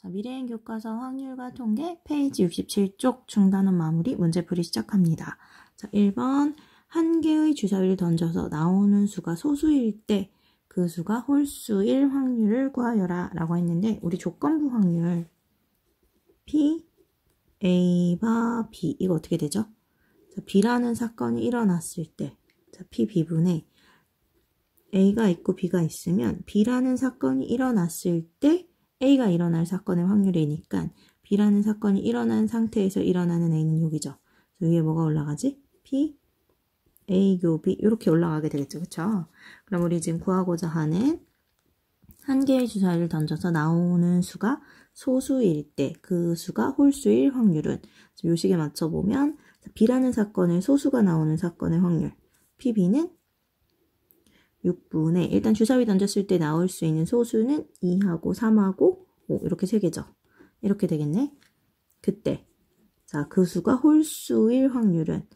자, 미래행 교과서 확률과 통계 페이지 67쪽 중단원 마무리 문제풀이 시작합니다. 자, 1번 한 개의 주사위를 던져서 나오는 수가 소수일 때 그 수가 홀수일 확률을 구하여라 라고 했는데 우리 조건부 확률 P, A바 B 이거 어떻게 되죠? 자, B라는 사건이 일어났을 때 자, P, B분의 A가 있고 B가 있으면 B라는 사건이 일어났을 때 A가 일어날 사건의 확률이니까 B라는 사건이 일어난 상태에서 일어나는 A는 여기죠. 위에 뭐가 올라가지? P, A, 교, B 이렇게 올라가게 되겠죠. 그쵸? 그럼 우리 지금 구하고자 하는 한 개의 주사위를 던져서 나오는 수가 소수일 때 그 수가 홀수일 확률은 요식에 맞춰보면 B라는 사건의 소수가 나오는 사건의 확률 PB는 6분의 일단 주사위 던졌을 때 나올 수 있는 소수는 2하고 3하고 5 이렇게 3개죠. 이렇게 되겠네. 그때 자, 그 수가 홀수일 확률은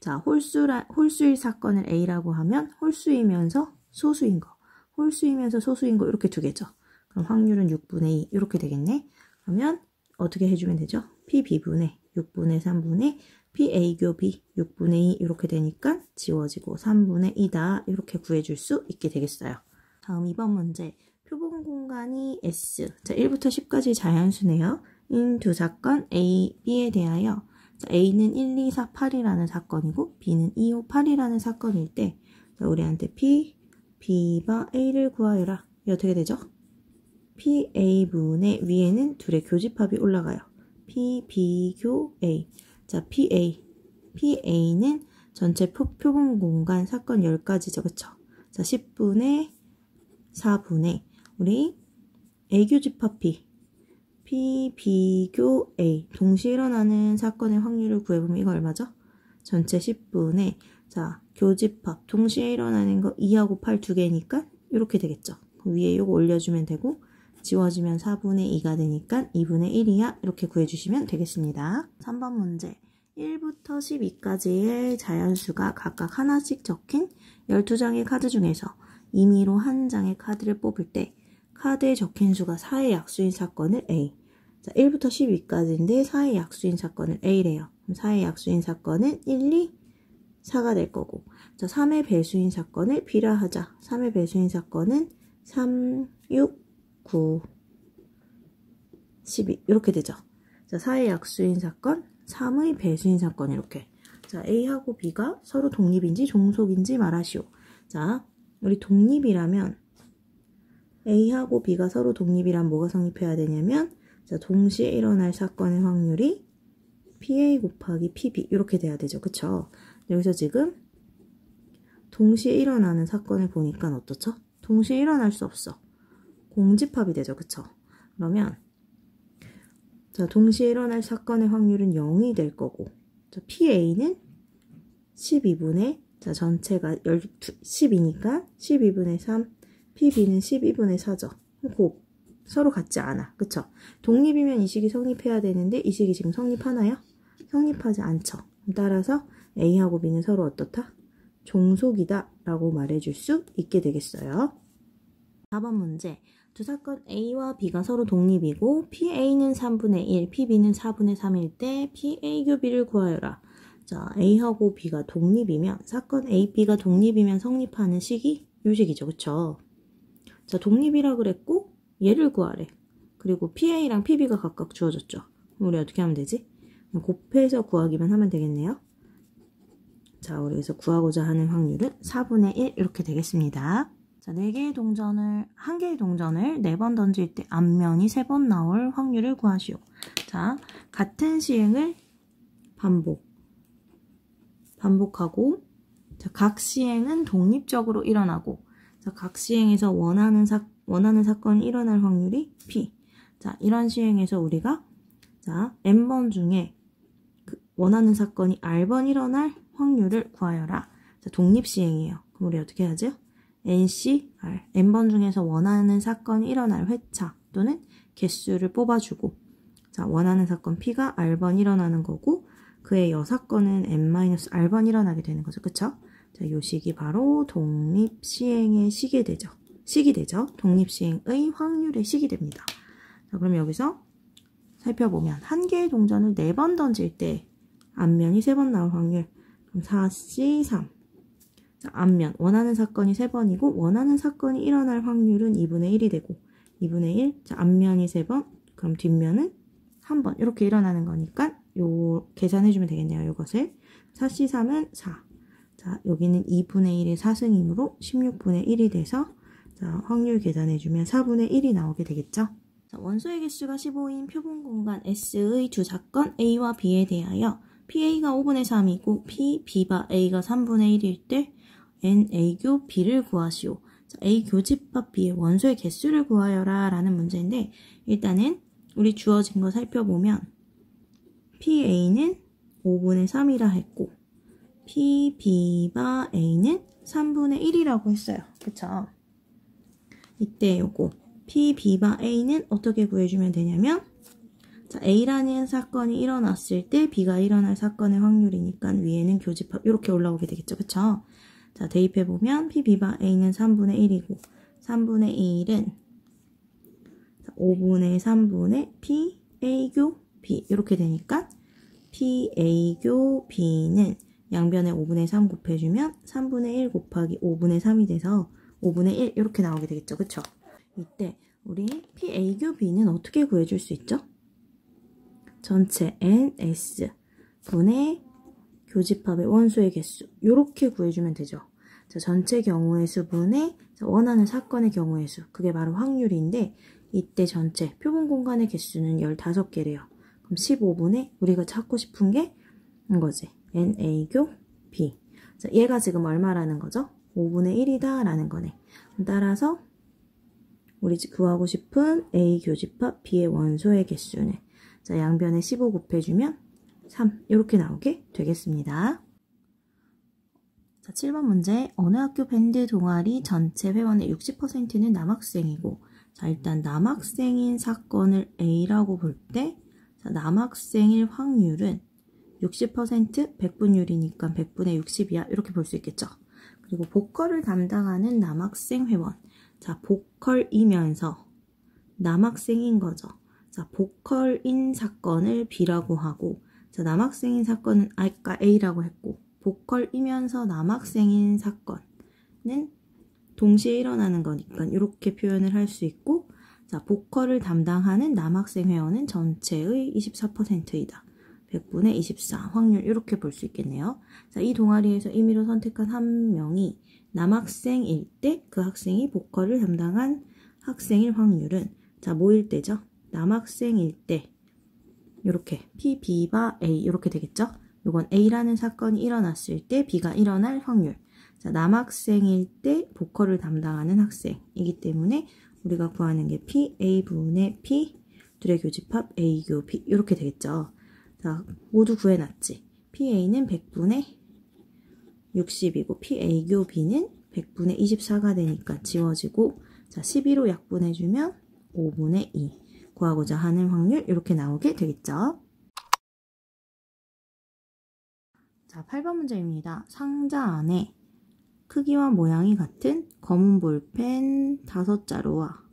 자, 홀수일 사건을 A라고 하면 홀수이면서 소수인 거 홀수이면서 소수인 거 이렇게 두 개죠. 그럼 확률은 6분의 2 이렇게 되겠네. 그러면 어떻게 해주면 되죠? PB분의 6분의 3분의 PA 교 B 6분의 2 이렇게 되니까 지워지고 3분의 2다 이렇게 구해줄 수 있게 되겠어요. 다음 2번 문제 표본 공간이 S 자 1부터 10까지 자연수네요. 인 두 사건 A, B에 대하여 자, A는 1, 2, 4, 8이라는 사건이고 B는 2, 5, 8이라는 사건일 때 자, 우리한테 P, B바 A를 구하여라. 이 어떻게 되죠? PA분의 위에는 둘의 교집합이 올라가요. P, B, 교, A 자, PA는 전체 표본 공간 사건 10가지죠. 그쵸? 자, 10분의 4분의 우리 A 교집합 P, B교 A 동시에 일어나는 사건의 확률을 구해보면 이거 얼마죠? 전체 10분의 자, 교집합 동시에 일어나는 거 2하고 8 두 개니까 이렇게 되겠죠. 위에 이거 올려주면 되고 지워지면 4분의 2가 되니까 2분의 1이야 이렇게 구해주시면 되겠습니다. 3번 문제 1부터 12까지의 자연수가 각각 하나씩 적힌 12장의 카드 중에서 임의로 한 장의 카드를 뽑을 때 카드에 적힌 수가 4의 약수인 사건을 A 자, 1부터 12까지인데 4의 약수인 사건을 A래요. 그럼 4의 약수인 사건은 1, 2, 4가 될 거고 자, 3의 배수인 사건을 B라 하자. 3의 배수인 사건은 3, 6, 9, 12 이렇게 되죠. 자, 4의 약수인 사건 3의 배수인 사건 이렇게 자 A하고 B가 서로 독립인지 종속인지 말하시오. 자 우리 독립이라면 A하고 B가 서로 독립이란 뭐가 성립해야 되냐면 자 동시에 일어날 사건의 확률이 PA 곱하기 PB 이렇게 돼야 되죠. 그쵸? 여기서 지금 동시에 일어나는 사건을 보니까 어떻죠? 동시에 일어날 수 없어. 공집합이 되죠. 그쵸? 그러면 자, 동시에 일어날 사건의 확률은 0이 될 거고 자, PA는 12분의 자, 전체가 10이니까 12분의 3 PB는 12분의 4죠. 곱 서로 같지 않아. 그쵸? 독립이면 이 식이 성립해야 되는데 이 식이 지금 성립하나요? 성립하지 않죠. 따라서 A하고 B는 서로 어떻다? 종속이다 라고 말해줄 수 있게 되겠어요. 4번 문제 두 사건 A와 B가 서로 독립이고 PA는 3분의 1, PB는 4분의 3일 때 PA 교 B를 구하여라. 자, A하고 B가 독립이면 사건 A, B가 독립이면 성립하는 식이 요 식이죠. 그쵸? 자, 독립이라 그랬고 얘를 구하래. 그리고 PA랑 PB가 각각 주어졌죠. 그럼 우리 어떻게 하면 되지? 곱해서 구하기만 하면 되겠네요. 자, 우리 여기서 구하고자 하는 확률은 4분의 1 이렇게 되겠습니다. 자, 4개의 동전을, 1개의 동전을 4번 던질 때 앞면이 3번 나올 확률을 구하시오. 자, 같은 시행을 반복하고, 자, 각 시행은 독립적으로 일어나고, 자, 각 시행에서 원하는 사건이 일어날 확률이 P. 자, 이런 시행에서 우리가, 자, N번 중에 원하는 사건이 R번 일어날 확률을 구하여라. 자, 독립 시행이에요. 그럼 우리 어떻게 하죠? NC, R. N번 중에서 원하는 사건이 일어날 회차 또는 개수를 뽑아주고 자 원하는 사건 P가 R번 일어나는 거고 그의 여사건은 N-R번 일어나게 되는 거죠. 그쵸? 자, 요 식이 바로 독립시행의 식이 되죠. 독립시행의 확률의 식이 됩니다. 자, 그럼 여기서 살펴보면 한 개의 동전을 4번 던질 때 앞면이 3번 나올 확률. 그럼 4C3. 자, 앞면 원하는 사건이 3번이고 원하는 사건이 일어날 확률은 2분의 1이 되고 2분의 1. 자, 앞면이 3번. 그럼 뒷면은 1번. 이렇게 일어나는 거니까 요 계산해 주면 되겠네요. 요것을. 4C3은 4. 자, 여기는 2분의 1의 4승이므로 16분의 1이 돼서 자, 확률 계산해 주면 4분의 1이 나오게 되겠죠. 자, 원소의 개수가 15인 표본 공간 S의 두 사건 A와 B에 대하여 PA가 5분의 3이고 PB바 A가 3분의 1일 때 NA교 B를 구하시오. 자, A 교집합 B의 원소의 개수를 구하여라 라는 문제인데 일단은 우리 주어진 거 살펴보면 PA는 5분의 3이라 했고 PB바 A는 3분의 1이라고 했어요. 그쵸? 이때 요거 PB바 A는 어떻게 구해주면 되냐면 자, A라는 사건이 일어났을 때 B가 일어날 사건의 확률이니까 위에는 교집합 이렇게 올라오게 되겠죠. 그쵸? 자, 대입해보면 PB바 A는 3분의 1이고 3분의 1은 5분의 3분의 PA교 B 이렇게 되니까 PA교 B는 양변에 5분의 3 곱해주면 3분의 1 곱하기 5분의 3이 돼서 5분의 1 이렇게 나오게 되겠죠. 그쵸? 이때 우리 PA교 B는 어떻게 구해줄 수 있죠? 전체 NS 분의 교집합의 원소의 개수 이렇게 구해주면 되죠. 자, 전체 경우의 수분의 원하는 사건의 경우의 수 그게 바로 확률인데 이때 전체 표본 공간의 개수는 15개래요. 그럼 15분의 우리가 찾고 싶은 게 이거지. NA교 B. 자, 얘가 지금 얼마라는 거죠? 5분의 1이다 라는 거네. 따라서 우리 구하고 싶은 A 교집합 B의 원소의 개수는 자, 양변에 15 곱해주면 3 이렇게 나오게 되겠습니다. 자, 7번 문제. 어느 학교 밴드 동아리 전체 회원의 60%는 남학생이고 자, 일단 남학생인 사건을 A라고 볼 때 남학생일 확률은 60% 100분율이니까 100분의 60이야 이렇게 볼 수 있겠죠. 그리고 보컬을 담당하는 남학생 회원 자, 보컬이면서 남학생인 거죠. 자, 보컬인 사건을 B라고 하고 자, 남학생인 사건은 아까 A라고 했고 보컬이면서 남학생인 사건은 동시에 일어나는 거니까 이렇게 표현을 할 수 있고 자, 보컬을 담당하는 남학생 회원은 전체의 24%이다. 100분의 24 확률 이렇게 볼 수 있겠네요. 자, 이 동아리에서 임의로 선택한 한 명이 남학생일 때 그 학생이 보컬을 담당한 학생일 확률은 자, 뭐일 때죠? 남학생일 때 이렇게 P, B바 A 이렇게 되겠죠? 이건 A라는 사건이 일어났을 때 B가 일어날 확률. 자, 남학생일 때 보컬을 담당하는 학생이기 때문에 우리가 구하는 게 P, A분의 P, 둘의 교집합 A교 B 이렇게 되겠죠. 자, 모두 구해놨지. PA는 100분의 60이고 PA교 B는 100분의 24가 되니까 지워지고 자, 12로 약분해주면 5분의 2 구하고자 하는 확률 이렇게 나오게 되겠죠. 자, 8번 문제입니다. 상자 안에 크기와 모양이 같은 검은 볼펜 5자루와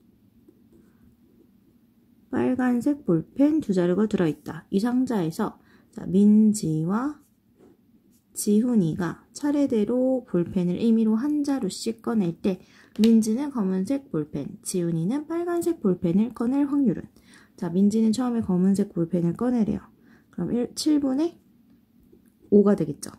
빨간색 볼펜 2자루가 들어있다. 이 상자에서 자, 민지와 지훈이가 차례대로 볼펜을 임의로 한 자루씩 꺼낼 때 민지는 검은색 볼펜, 지훈이는 빨간색 볼펜을 꺼낼 확률은 자, 민지는 처음에 검은색 볼펜을 꺼내래요. 그럼 7분의 5가 되겠죠.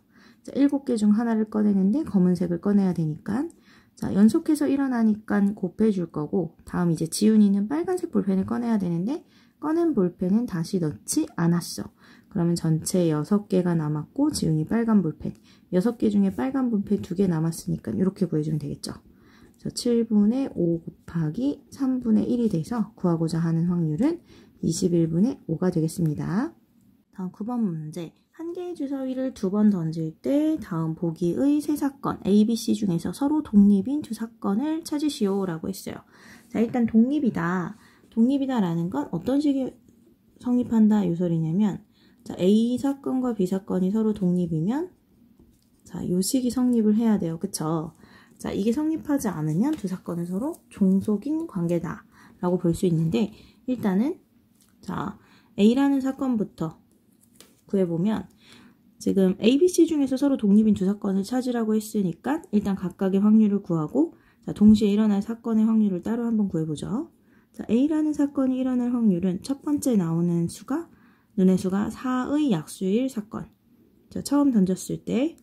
자, 7개 중 하나를 꺼내는데 검은색을 꺼내야 되니까 자, 연속해서 일어나니까 곱해줄 거고 다음 이제 지훈이는 빨간색 볼펜을 꺼내야 되는데 꺼낸 볼펜은 다시 넣지 않았어. 그러면 전체 6개가 남았고 지훈이 빨간 볼펜 6개 중에 빨간 볼펜 2개 남았으니까 이렇게 구해주면 되겠죠. 그래서 7분의 5 곱하기 3분의 1이 돼서 구하고자 하는 확률은 21분의 5가 되겠습니다. 다음 9번 문제. 한 개의 주사위를 2번 던질 때 다음 보기의 세 사건 A, B, C 중에서 서로 독립인 두 사건을 찾으시오 라고 했어요. 자, 일단 독립이다. 독립이다라는 건 어떤 식이 성립한다 이 소리냐면 자, A 사건과 B 사건이 서로 독립이면 자, 요 식이 성립을 해야 돼요. 그쵸? 자, 이게 성립하지 않으면 두 사건은 서로 종속인 관계다 라고 볼 수 있는데 일단은 자, A라는 사건부터 구해보면 지금 A, B, C 중에서 서로 독립인 두 사건을 찾으라고 했으니까 일단 각각의 확률을 구하고 자, 동시에 일어날 사건의 확률을 따로 한번 구해보죠. 자, A라는 사건이 일어날 확률은 첫 번째 나오는 수가 눈의 수가 4의 약수일 사건. 자, 처음 던졌을 때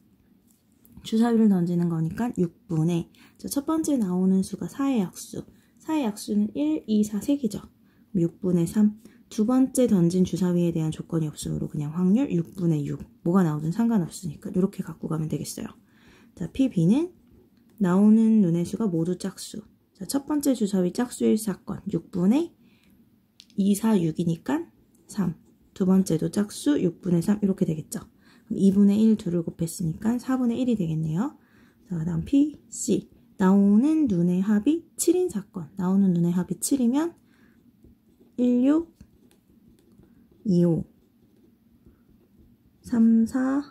주사위를 던지는 거니까 6분의 자, 첫 번째 나오는 수가 4의 약수. 4의 약수는 1, 2, 4, 3개죠. 6분의 3. 두 번째 던진 주사위에 대한 조건이 없으므로 그냥 확률 6분의 6. 뭐가 나오든 상관없으니까 이렇게 갖고 가면 되겠어요. 자, PB는 나오는 눈의 수가 모두 짝수. 자, 첫 번째 주사위 짝수일 사건 6분의 2, 4, 6이니까 3. 두 번째도 짝수 6분의 3 이렇게 되겠죠. 그럼 2분의 1 둘을 곱했으니까 4분의 1이 되겠네요. 자, 그 다음 P, C. 나오는 눈의 합이 7인 사건. 나오는 눈의 합이 7이면 1, 6, 2, 5, 3, 4,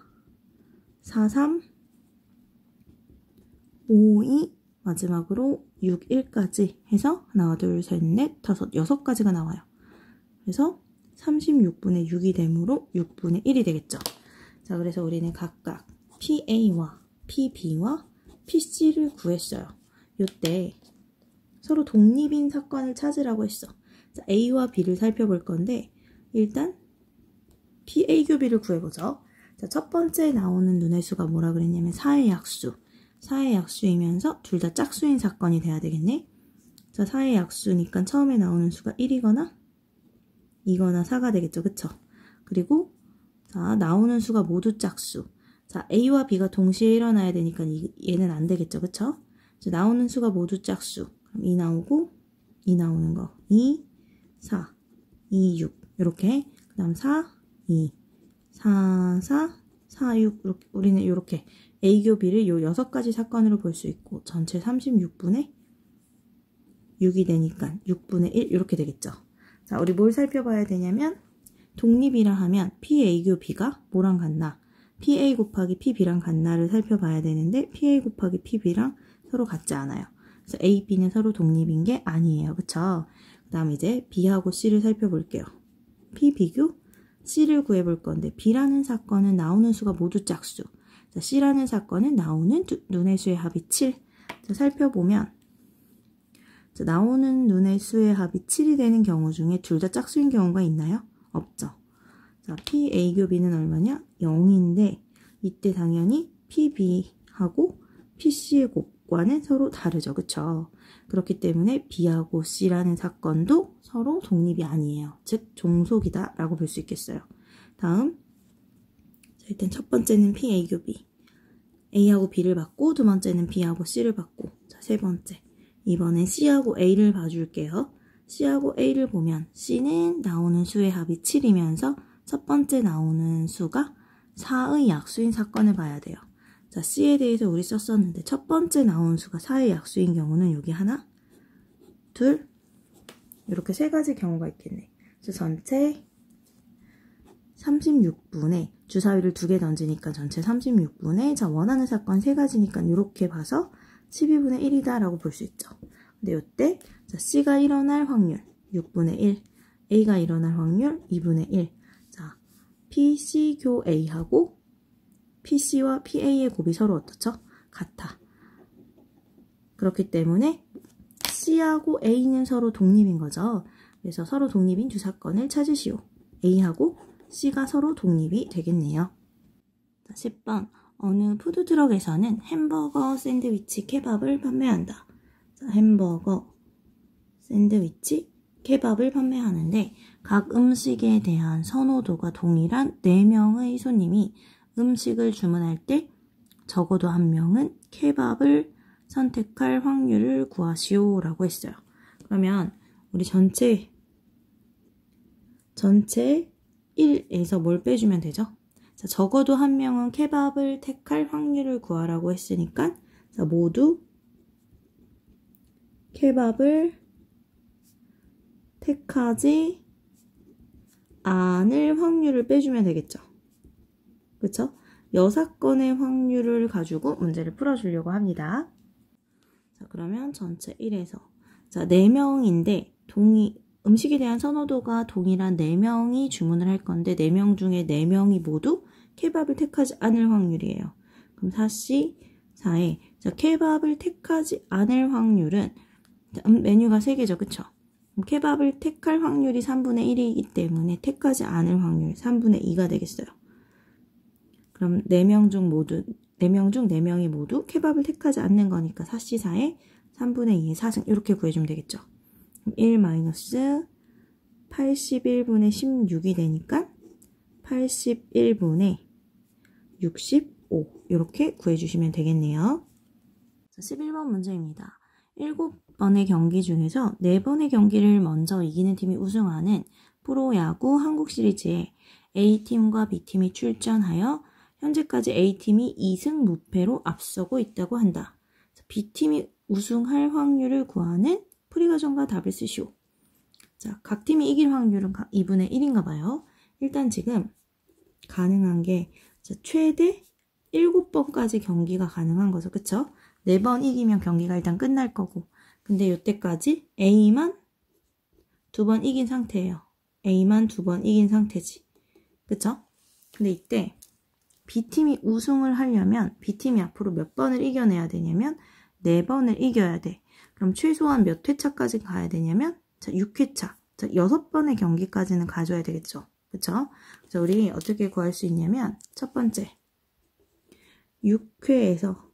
4, 3, 5, 2, 마지막으로 6, 1까지 해서 하나, 둘, 셋, 넷, 다섯, 6가지가 나와요. 그래서 36분의 6이 되므로 6분의 1이 되겠죠. 자, 그래서 우리는 각각 PA와 PB와 PC를 구했어요. 이때 서로 독립인 사건을 찾으라고 했어. 자, A와 B를 살펴볼 건데 일단 PA 교비를 구해보죠. 자, 첫 번째 나오는 눈의 수가 뭐라 그랬냐면 4의 약수. 4의 약수이면서 둘 다 짝수인 사건이 돼야 되겠네. 자, 4의 약수니까 처음에 나오는 수가 1이거나 2거나 4가 되겠죠. 그쵸? 그리고 자, 나오는 수가 모두 짝수. 자, A와 B가 동시에 일어나야 되니까 얘는 안 되겠죠. 그쵸? 자, 나오는 수가 모두 짝수. 그럼 2 나오고 2 나오는 거. 2, 4, 2, 6 이렇게. 그 다음 4, 2, 4, 4, 4, 6 이렇게. 우리는 이렇게 A교 B를 요 6가지 사건으로 볼 수 있고 전체 36분의 6이 되니까 6분의 1 이렇게 되겠죠. 자, 우리 뭘 살펴봐야 되냐면 독립이라 하면 PA교 B가 뭐랑 같나? PA 곱하기 PB랑 같나를 살펴봐야 되는데 PA 곱하기 PB랑 서로 같지 않아요. 그래서 A, B는 서로 독립인 게 아니에요. 그쵸? 그 다음 이제 B하고 C를 살펴볼게요. P, B교 C를 구해볼 건데 B라는 사건은 나오는 수가 모두 짝수. 자, C라는 사건은 나오는 눈의 수의 합이 7. 자, 살펴보면 자, 나오는 눈의 수의 합이 7이 되는 경우 중에 둘 다 짝수인 경우가 있나요? 없죠. 자, PA교 B는 얼마냐? 0인데 이때 당연히 PB하고 PC의 곱과는 서로 다르죠. 그쵸? 그렇기 때문에 B하고 C라는 사건도 서로 독립이 아니에요. 즉 종속이다 라고 볼 수 있겠어요. 다음 자, 일단 첫 번째는 PA교 B A하고 B를 받고 두 번째는 B하고 C를 받고 자, 세 번째 이번엔 C하고 A를 봐줄게요. C하고 A를 보면 C는 나오는 수의 합이 7이면서 첫 번째 나오는 수가 4의 약수인 사건을 봐야 돼요. 자, C에 대해서 우리 썼었는데 첫 번째 나오는 수가 4의 약수인 경우는 여기 하나, 둘, 이렇게 세 가지 경우가 있겠네. 그래서 전체 36분의 주사위를 2개 던지니까 전체 36분의 자, 원하는 사건 3가지니까 이렇게 봐서 12분의 1이다 라고 볼 수 있죠. 근데 이때 자, C가 일어날 확률 6분의 1, A가 일어날 확률 2분의 1. 자, PC교 A하고 PC와 PA의 곱이 서로 어떻죠? 같아. 그렇기 때문에 C하고 A는 서로 독립인 거죠. 그래서 서로 독립인 두 사건을 찾으시오. A하고 C가 서로 독립이 되겠네요. 자, 10번. 어느 푸드트럭에서는 햄버거, 샌드위치, 케밥을 판매한다. 자, 햄버거, 샌드위치, 케밥을 판매하는데 각 음식에 대한 선호도가 동일한 4명의 손님이 음식을 주문할 때 적어도 1명은 케밥을 선택할 확률을 구하시오 라고 했어요. 그러면 우리 전체 1에서 뭘 빼주면 되죠? 자, 적어도 1명은 케밥을 택할 확률을 구하라고 했으니까 자, 모두 케밥을 택하지 않을 확률을 빼주면 되겠죠. 그쵸? 6건의 확률을 가지고 문제를 풀어주려고 합니다. 자, 그러면 전체 1에서 자, 4명인데 음식에 대한 선호도가 동일한 4명이 주문을 할 건데 4명 중에 4명이 모두 케밥을 택하지 않을 확률이에요. 그럼 4C, 4에 자, 케밥을 택하지 않을 확률은 메뉴가 3개죠. 그쵸? 그럼 케밥을 택할 확률이 3분의 1이기 때문에 택하지 않을 확률 3분의 2가 되겠어요. 그럼 4명 중 4명이 모두 케밥을 택하지 않는 거니까 4C, 4에 3분의 2의 4승 이렇게 구해주면 되겠죠. 1 마이너스 81분의 16이 되니까 81분의 65 이렇게 구해주시면 되겠네요. 11번 문제입니다. 7번의 경기 중에서 4번의 경기를 먼저 이기는 팀이 우승하는 프로야구 한국 시리즈에 A팀과 B팀이 출전하여 현재까지 A팀이 2승 무패로 앞서고 있다고 한다. B팀이 우승할 확률을 구하는 풀이과정과 답을 쓰시오. 자, 각 팀이 이길 확률은 2분의 1인가 봐요. 일단 지금 가능한 게 최대 7번까지 경기가 가능한 거죠. 그쵸? 4번 이기면 경기가 일단 끝날 거고. 근데 이때까지 A만 2번 이긴 상태예요. A만 2번 이긴 상태지. 그쵸? 근데 이때 B팀이 우승을 하려면 B팀이 앞으로 몇 번을 이겨내야 되냐면 4번을 이겨야 돼. 그럼 최소한 몇 회차까지 가야 되냐면 자, 6회차. 자, 6번의 경기까지는 가져야 되겠죠. 그쵸? 그래서 우리 어떻게 구할 수 있냐면 첫 번째 6회에서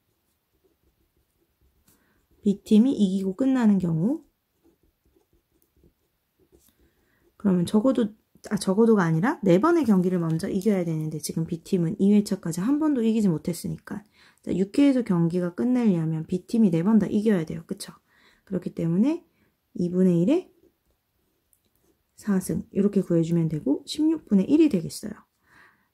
B팀이 이기고 끝나는 경우 그러면 적어도가 아니라 4번의 경기를 먼저 이겨야 되는데 지금 B팀은 2회차까지 한 번도 이기지 못했으니까 자, 6회에서 경기가 끝내려면 B팀이 4번 다 이겨야 돼요. 그쵸? 그렇기 때문에 2분의 1에 4승 이렇게 구해주면 되고 16분의 1이 되겠어요.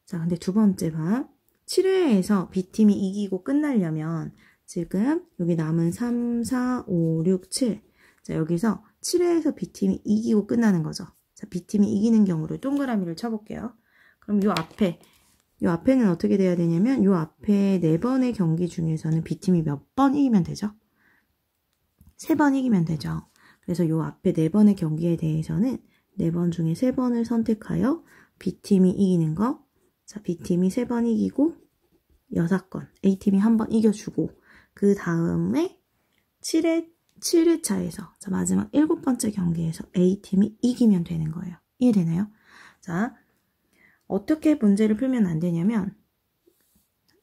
자, 근데 두 번째 봐. 7회에서 B팀이 이기고 끝나려면 지금 여기 남은 3, 4, 5, 6, 7 자, 여기서 7회에서 B팀이 이기고 끝나는 거죠. 자, B팀이 이기는 경우를 동그라미를 쳐볼게요. 그럼 요 앞에는 어떻게 돼야 되냐면 요 앞에 4번의 경기 중에서는 B팀이 몇 번 이기면 되죠? 3번 이기면 되죠. 그래서 요 앞에 4번의 경기에 대해서는 4번 중에 3번을 선택하여 B팀이 이기는 거. 자, B팀이 3번 이기고 6건. A팀이 한 번 이겨주고 그 다음에 7회차에서 자, 마지막 7번째 경기에서 A팀이 이기면 되는 거예요. 이해되나요? 자, 어떻게 문제를 풀면 안 되냐면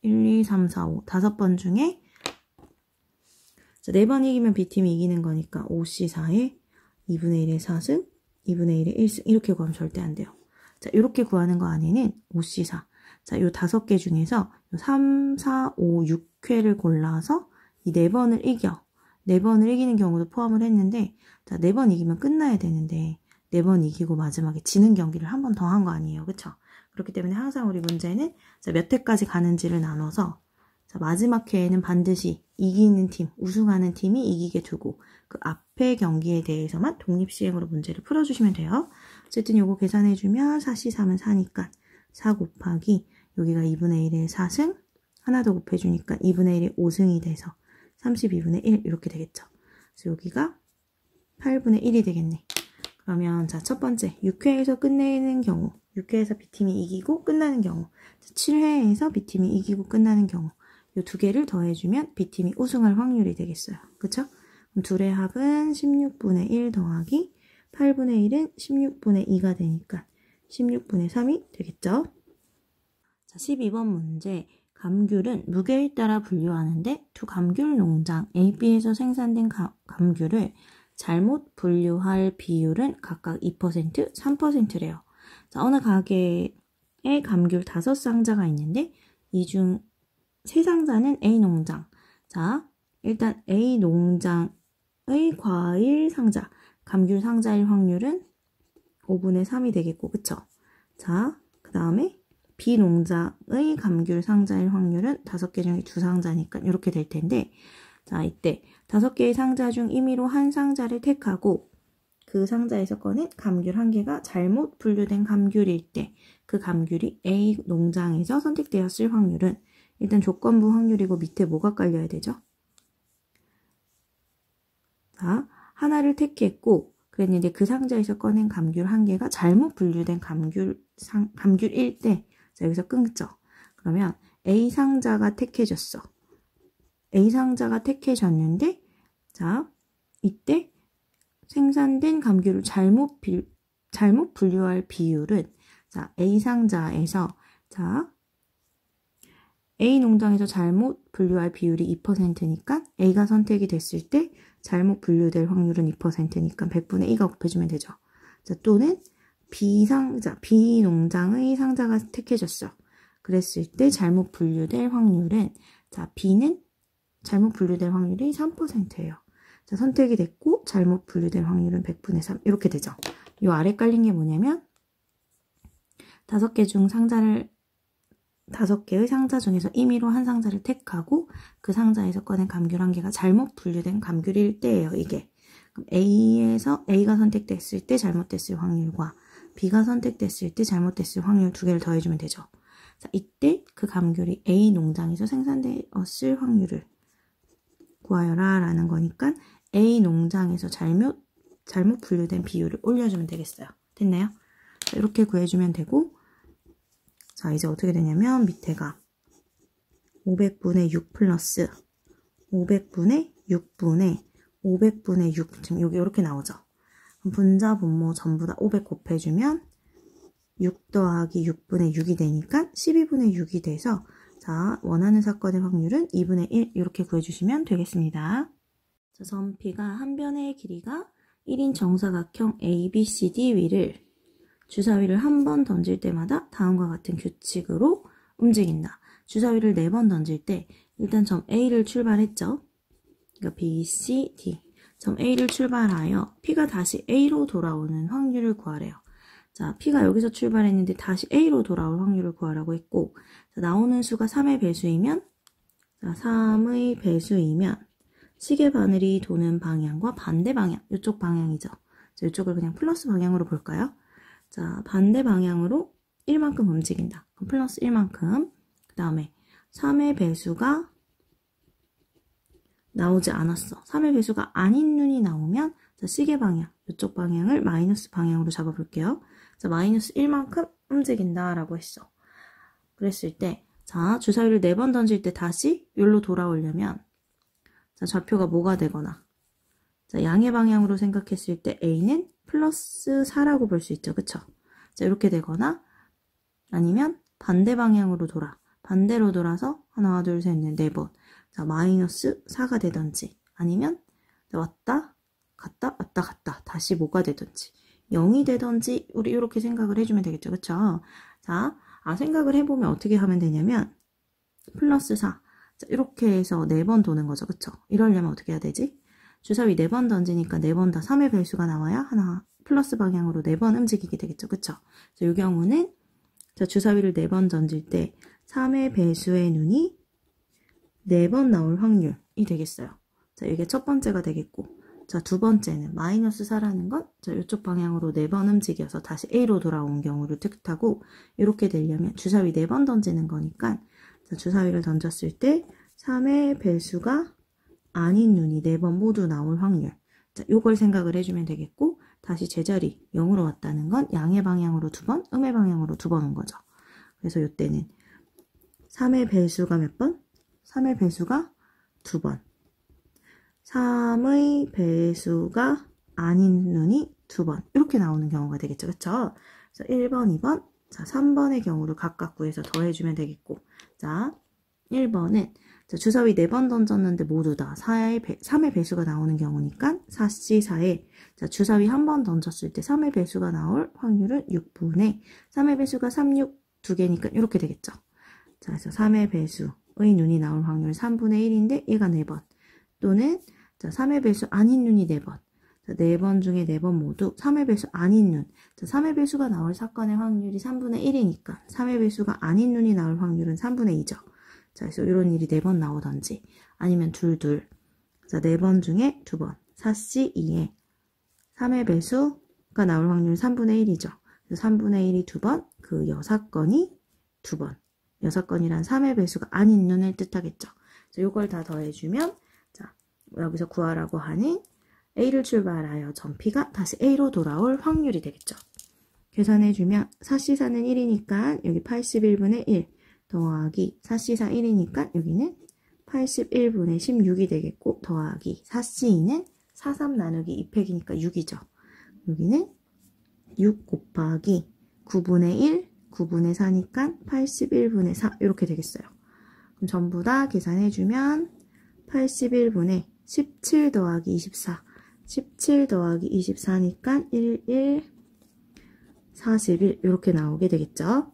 1, 2, 3, 4, 5 5번 중에 자, 4번 이기면 B팀이 이기는 거니까 5C4에 2분의 1의 4승, 2분의 1의 1승 이렇게 구하면 절대 안 돼요. 자, 이렇게 구하는 거 안에는 5C4. 자, 요 5개 중에서 3, 4, 5, 6회를 골라서 이 4번을 이겨. 4번을 이기는 경우도 포함을 했는데 자, 4번 이기면 끝나야 되는데 4번 이기고 마지막에 지는 경기를 한 번 더 한 거 아니에요. 그쵸? 그렇기 때문에 항상 우리 문제는 자, 몇 회까지 가는지를 나눠서 자, 마지막 회에는 반드시 이기는 팀, 우승하는 팀이 이기게 두고 그 앞의 경기에 대해서만 독립시행으로 문제를 풀어주시면 돼요. 어쨌든 요거 계산해주면 4C3은 4니까 4 곱하기 여기가 2분의 1의 4승 하나 더 곱해주니까 2분의 1의 5승이 돼서 32분의 1 이렇게 되겠죠. 그래서 여기가 8분의 1이 되겠네. 그러면 자, 첫 번째 6회에서 끝내는 경우 6회에서 B팀이 이기고 끝나는 경우 7회에서 B팀이 이기고 끝나는 경우 이 두 개를 더해주면 B팀이 우승할 확률이 되겠어요. 그쵸? 그럼 둘의 합은 16분의 1 더하기 8분의 1은 16분의 2가 되니까 16분의 3이 되겠죠? 자, 12번 문제. 감귤은 무게에 따라 분류하는데 두 감귤 농장 A, B에서 생산된 감귤을 잘못 분류할 비율은 각각 2%, 3%래요. 자, 어느 가게에 감귤 5상자가 있는데 이 중 3상자는 A 농장. 자, 일단 A 농장의 과일 상자, 감귤 상자일 확률은 5분의 3이 되겠고, 그쵸? 자, 그 다음에 B 농장의 감귤 상자일 확률은 5개 중에 2상자니까 이렇게 될 텐데, 자, 이때 5개의 상자 중 임의로 한 상자를 택하고 그 상자에서 꺼낸 감귤 1개가 잘못 분류된 감귤일 때 그 감귤이 A 농장에서 선택되었을 확률은 일단 조건부 확률이고 밑에 뭐가 깔려야 되죠? 자, 하나를 택했고 그랬는데 그 상자에서 꺼낸 감귤 한 개가 잘못 분류된 감귤일 때, 자, 여기서 끊죠. 그러면 A 상자가 택해졌어. A 상자가 택해졌는데, 자, 이때 생산된 감귤을 잘못 분류할 비율은, 자, A 상자에서, 자, A 농장에서 잘못 분류할 비율이 2%니까 A가 선택이 됐을 때 잘못 분류될 확률은 2%니까 100분의 2가 곱해주면 되죠. 자, 또는 B 농장의 상자가 택해졌어. 그랬을 때 잘못 분류될 확률은, 자, B는 잘못 분류될 확률이 3%예요. 자, 선택이 됐고 잘못 분류될 확률은 100분의 3 이렇게 되죠. 이 아래 깔린 게 뭐냐면 5개 중 5개의 상자 중에서 임의로 한 상자를 택하고 그 상자에서 꺼낸 감귤 한 개가 잘못 분류된 감귤일 때예요, 이게. 그럼 A가 선택됐을 때 잘못됐을 확률과 B가 선택됐을 때 잘못됐을 확률 두 개를 더해주면 되죠. 자, 이때 그 감귤이 A 농장에서 생산되었을 확률을 구하여라 라는 거니까 A 농장에서 잘못 분류된 비율을 올려주면 되겠어요. 됐나요? 자, 이렇게 구해주면 되고, 자, 이제 어떻게 되냐면 밑에가 500분의 6 플러스 500분의 6분의 500분의 6 지금 여기 이렇게 나오죠. 그럼 분자 분모 전부 다 500 곱해주면 6 더하기 6분의 6이 되니까 12분의 6이 돼서, 자, 원하는 사건의 확률은 2분의 1 이렇게 구해주시면 되겠습니다. 자, 점 P가 한 변의 길이가 1인 정사각형 ABCD 위를 주사위를 한 번 던질 때마다 다음과 같은 규칙으로 움직인다. 주사위를 4번 던질 때 일단 점 A를 출발했죠. 그러니까 B, C, D. 점 A를 출발하여 P가 다시 A로 돌아오는 확률을 구하래요. 자, P가 여기서 출발했는데 다시 A로 돌아올 확률을 구하라고 했고, 자, 나오는 수가 3의 배수이면, 자, 3의 배수이면 시계 바늘이 도는 방향과 반대 방향, 이쪽 방향이죠. 자, 이쪽을 그냥 플러스 방향으로 볼까요? 자, 반대 방향으로 1만큼 움직인다. 그럼 플러스 1만큼. 그 다음에 3의 배수가 나오지 않았어. 3의 배수가 아닌 눈이 나오면, 자, 시계 방향, 이쪽 방향을 마이너스 방향으로 잡아볼게요. 자, 마이너스 1만큼 움직인다 라고 했어. 그랬을 때, 자, 주사위를 4번 던질 때 다시 여기로 돌아오려면, 자, 좌표가 뭐가 되거나, 자, 양의 방향으로 생각했을 때 A는 플러스 4라고 볼 수 있죠. 그쵸? 자, 이렇게 되거나, 아니면 반대 방향으로 반대로 돌아서 하나, 둘, 셋, 넷, 4번. 자, 마이너스 4가 되던지, 아니면 왔다, 갔다, 다시 뭐가 되던지, 0이 되던지, 우리 이렇게 생각을 해주면 되겠죠. 그쵸? 자, 생각을 해보면 어떻게 하면 되냐면, 플러스 4. 자, 이렇게 해서 4번 도는 거죠. 그쵸? 이러려면 어떻게 해야 되지? 주사위 4번 던지니까 4번 다 3의 배수가 나와야 하나 플러스 방향으로 4번 움직이게 되겠죠. 그쵸? 자, 이 경우는, 자, 주사위를 4번 던질 때 3의 배수의 눈이 4번 나올 확률이 되겠어요. 자, 이게 첫 번째가 되겠고, 자, 두 번째는 마이너스 4라는 건, 자, 이쪽 방향으로 4번 움직여서 다시 A로 돌아온 경우를 뜻하고, 이렇게 되려면 주사위 4번 던지는 거니까, 자, 주사위를 던졌을 때 3의 배수가 아닌 눈이 4번 모두 나올 확률. 자, 요걸 생각을 해주면 되겠고, 다시 제자리 0으로 왔다는 건 양의 방향으로 2번, 음의 방향으로 2번 온 거죠. 그래서 요때는 3의 배수가 몇 번? 3의 배수가 2번. 3의 배수가 아닌 눈이 2번. 이렇게 나오는 경우가 되겠죠. 그쵸? 그래서 1번, 2번, 자, 3번의 경우를 각각 구해서 더해주면 되겠고, 자, 1번은 자, 주사위 4번 던졌는데 모두 다 3의 배수가 나오는 경우니까 4C 4에 자, 주사위 한 번 던졌을 때 3의 배수가 나올 확률은 6분의 3의 배수가 3, 6 두 개니까 이렇게 되겠죠. 자, 그래서 3의 배수의 눈이 나올 확률 3분의 1인데 얘가 4번. 또는 자, 3의 배수 아닌 눈이 4번. 자, 4번 중에 4번 모두 3의 배수 아닌 눈. 자, 3의 배수가 나올 사건의 확률이 3분의 1이니까 3의 배수가 아닌 눈이 나올 확률은 3분의 2죠. 자, 그래서 이런 일이 4번 나오던지, 아니면 둘. 자, 4번 중에 2번. 4C 2에 3의 배수가 나올 확률 3분의 1이죠. 그래서 3분의 1이 2번, 그 6건이 2번. 6건이란 3의 배수가 아닌 눈을 뜻하겠죠. 그래서 이걸 다 더해주면, 자, 여기서 구하라고 하는 A를 출발하여 점 P가 다시 A로 돌아올 확률이 되겠죠. 계산해주면 4C4는 1이니까 여기 81분의 1 더하기 4C4 1이니까 여기는 81분의 16이 되겠고 더하기 4C2는 43 나누기 2팩이니까 6이죠. 여기는 6 곱하기 9분의 1, 9분의 4니까 81분의 4 이렇게 되겠어요. 그럼 전부 다 계산해주면 81분의 17 더하기 24 17 더하기 24니까 11, 41 이렇게 나오게 되겠죠.